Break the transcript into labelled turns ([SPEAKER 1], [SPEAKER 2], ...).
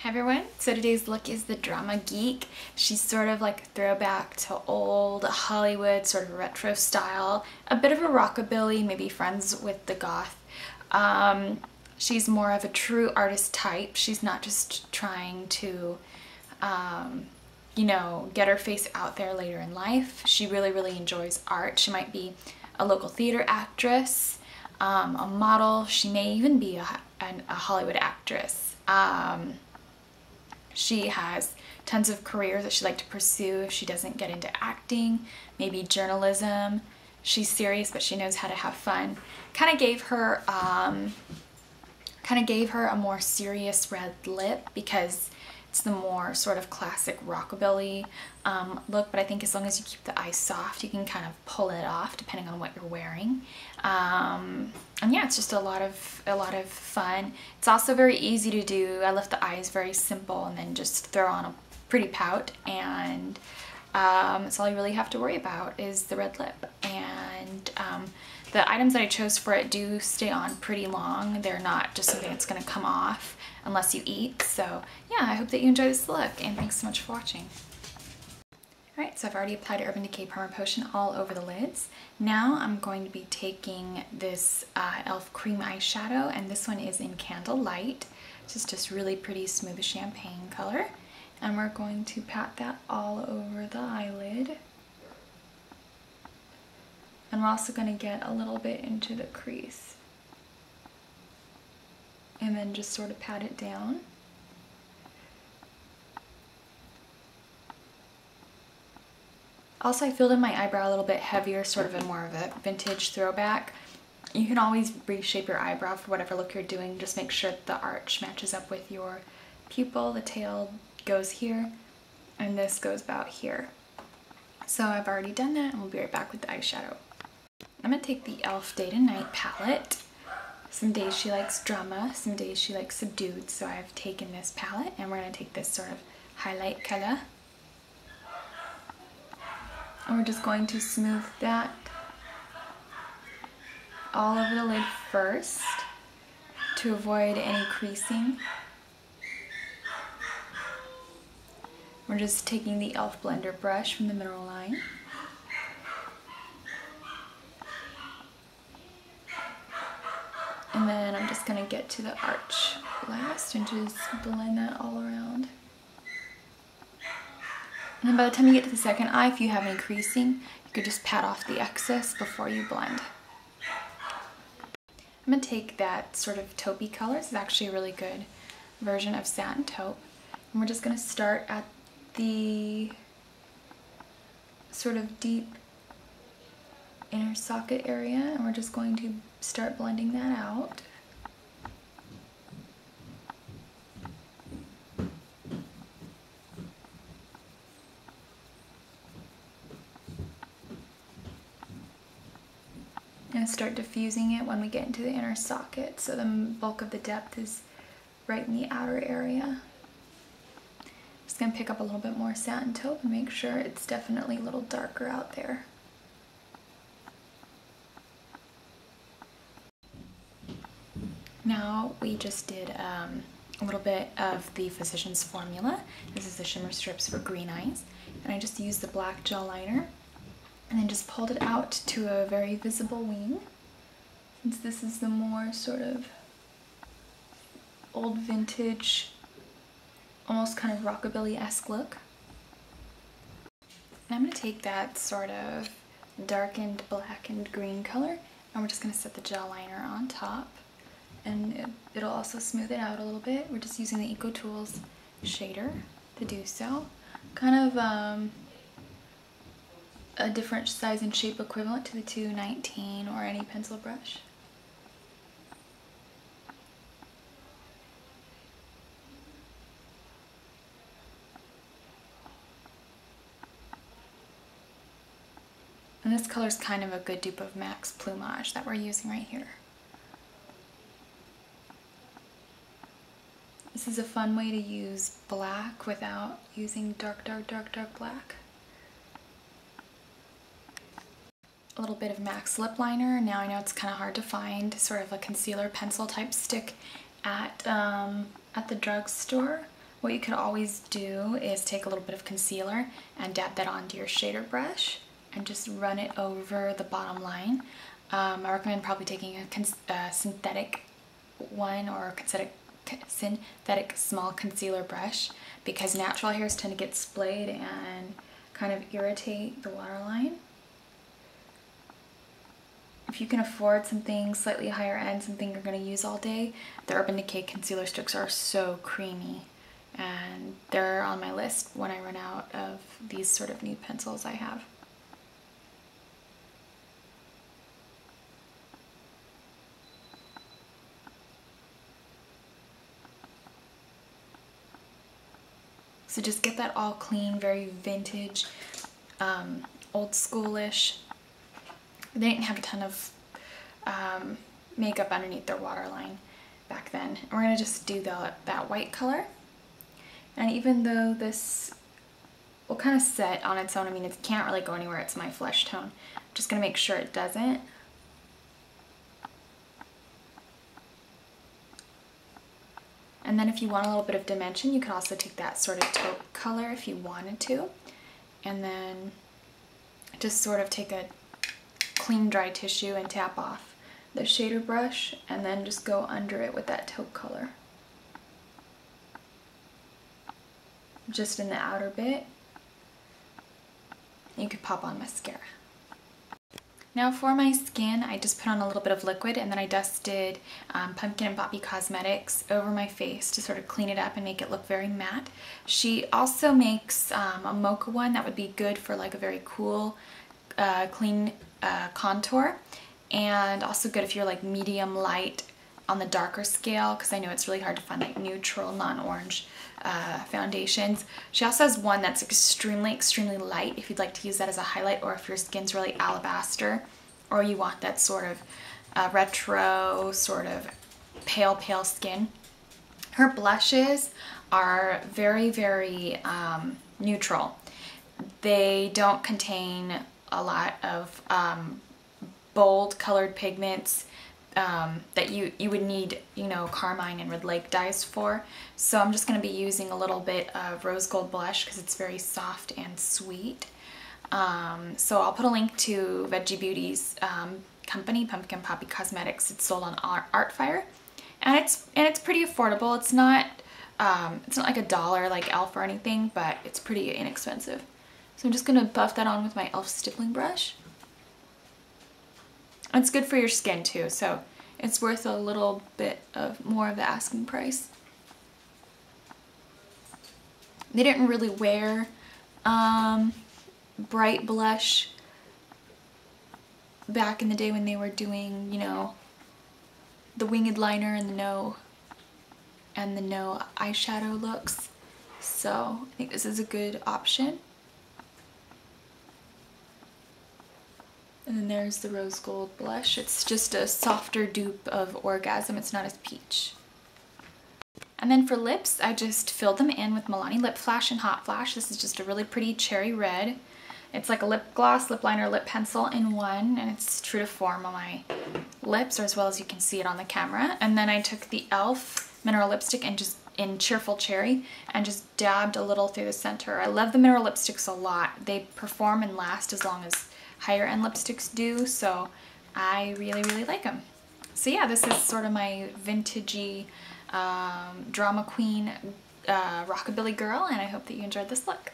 [SPEAKER 1] Hi everyone, so today's look is the Drama Geek. She's sort of like a throwback to old Hollywood, sort of retro style, a bit of a rockabilly, maybe friends with the goth. She's more of a true artist type. She's not just trying to, you know, get her face out there later in life. She really enjoys art. She might be a local theater actress, a model. She may even be a Hollywood actress. She has tons of careers that she'd like to pursue if she doesn't get into acting, maybe journalism. She's serious, but she knows how to have fun. Kind of gave her a more serious red lip because it's the more sort of classic rockabilly look, but I think as long as you keep the eyes soft, you can kind of pull it off depending on what you're wearing. And yeah, it's just a lot of fun. It's also very easy to do. I left the eyes very simple and then just throw on a pretty pout, and that's all you really have to worry about is the red lip. And the items that I chose for it do stay on pretty long. They're not just something that's going to come off unless you eat. So yeah, I hope that you enjoy this look, and thanks so much for watching. Alright, so I've already applied Urban Decay Primer Potion all over the lids. Now I'm going to be taking this e.l.f. cream eyeshadow, and this one is in Candlelight. This is just really pretty smooth champagne color. And we're going to pat that all over the eyelid. And we're also going to get a little bit into the crease. And then just sort of pat it down. Also, I filled in my eyebrow a little bit heavier, sort of in more of a vintage throwback. You can always reshape your eyebrow for whatever look you're doing. Just make sure that the arch matches up with your pupil. The tail goes here, and this goes about here. So I've already done that, and we'll be right back with the eyeshadow. I'm going to take the e.l.f. Day to Night palette. Some days she likes drama, some days she likes subdued, so I've taken this palette, and we're going to take this sort of highlight color. And we're just going to smooth that all over the lid first to avoid any creasing. We're just taking the e.l.f. blender brush from the mineral line. And then I'm just going to get to the arch last and just blend that all around. And then by the time you get to the second eye, if you have any creasing, you could just pat off the excess before you blend. I'm going to take that sort of taupey color. This is actually a really good version of Satin Taupe. And we're just going to start at the sort of deep inner socket area, and we're just going to start blending that out. And start diffusing it when we get into the inner socket, so the bulk of the depth is right in the outer area. Just going to pick up a little bit more Satin Taupe and make sure it's definitely a little darker out there. Now we just did a little bit of the Physicians Formula. This is the shimmer strips for green eyes, and I just used the black gel liner and then just pulled it out to a very visible wing, since this is the more sort of old vintage, almost kind of rockabilly-esque look. And I'm going to take that sort of darkened blackened green color, and we're just going to set the gel liner on top, and it'll also smooth it out a little bit. We're just using the Eco Tools shader to do so. Kind of a different size and shape equivalent to the 219 or any pencil brush. And this color is kind of a good dupe of MAC's Plumage that we're using right here. This is a fun way to use black without using dark black. A little bit of MAC's lip liner. Now I know it's kind of hard to find sort of a concealer pencil type stick at the drugstore. what you could always do is take a little bit of concealer and dab that onto your shader brush and just run it over the bottom line. I recommend probably taking a synthetic one or a synthetic small concealer brush, because natural hairs tend to get splayed and kind of irritate the waterline. If you can afford something slightly higher end, something you're going to use all day, the Urban Decay concealer sticks are so creamy, and they're on my list when I run out of these sort of nude pencils I have. So just get that all clean, very vintage, old schoolish. They didn't have a ton of makeup underneath their waterline back then. And we're gonna just do that white color. And even though this will kind of set on its own, I mean, it can't really go anywhere, it's my flesh tone. I'm just gonna make sure it doesn't. And then if you want a little bit of dimension, you can also take that sort of taupe color if you wanted to. And then just sort of take a clean dry tissue and tap off the shader brush, and then just go under it with that taupe color. Just in the outer bit. You could pop on mascara. Now for my skin, I just put on a little bit of liquid, and then I dusted Pumpkin and Poppy Cosmetics over my face to sort of clean it up and make it look very matte. She also makes a mocha one that would be good for like a very cool, clean contour, and also good if you're like medium light on the darker scale, because I know it's really hard to find like neutral, non-orange foundations. She also has one that's extremely light if you'd like to use that as a highlight, or if your skin's really alabaster, or you want that sort of retro, sort of pale skin. Her blushes are very neutral. They don't contain a lot of bold colored pigments that you would need, you know, carmine and red lake dyes for. So I'm just going to be using a little bit of rose gold blush because it's very soft and sweet. So I'll put a link to Veggie Beauty's company, Pumpkin Poppy Cosmetics. It's sold on Artfire, and it's pretty affordable. It's not like $1 like e.l.f. or anything, but it's pretty inexpensive. So I'm just going to buff that on with my e.l.f. stippling brush. It's good for your skin too, so it's worth a little bit more of the asking price. They didn't really wear bright blush back in the day when they were doing, you know, the winged liner and the no eyeshadow looks. So I think this is a good option. And then there's the rose gold blush. It's just a softer dupe of Orgasm. It's not as peach. And then for lips, I just filled them in with Milani Lip Flash and Hot Flash. This is just a really pretty cherry red. It's like a lip gloss, lip liner, lip pencil in one, and it's true to form on my lips, or as well as you can see it on the camera. And then I took the e.l.f. mineral lipstick and just in Cheerful Cherry and just dabbed a little through the center. I love the mineral lipsticks a lot. They perform and last as long as higher end lipsticks do, so I really like them. So yeah, this is sort of my vintagey drama queen rockabilly girl, and I hope that you enjoyed this look.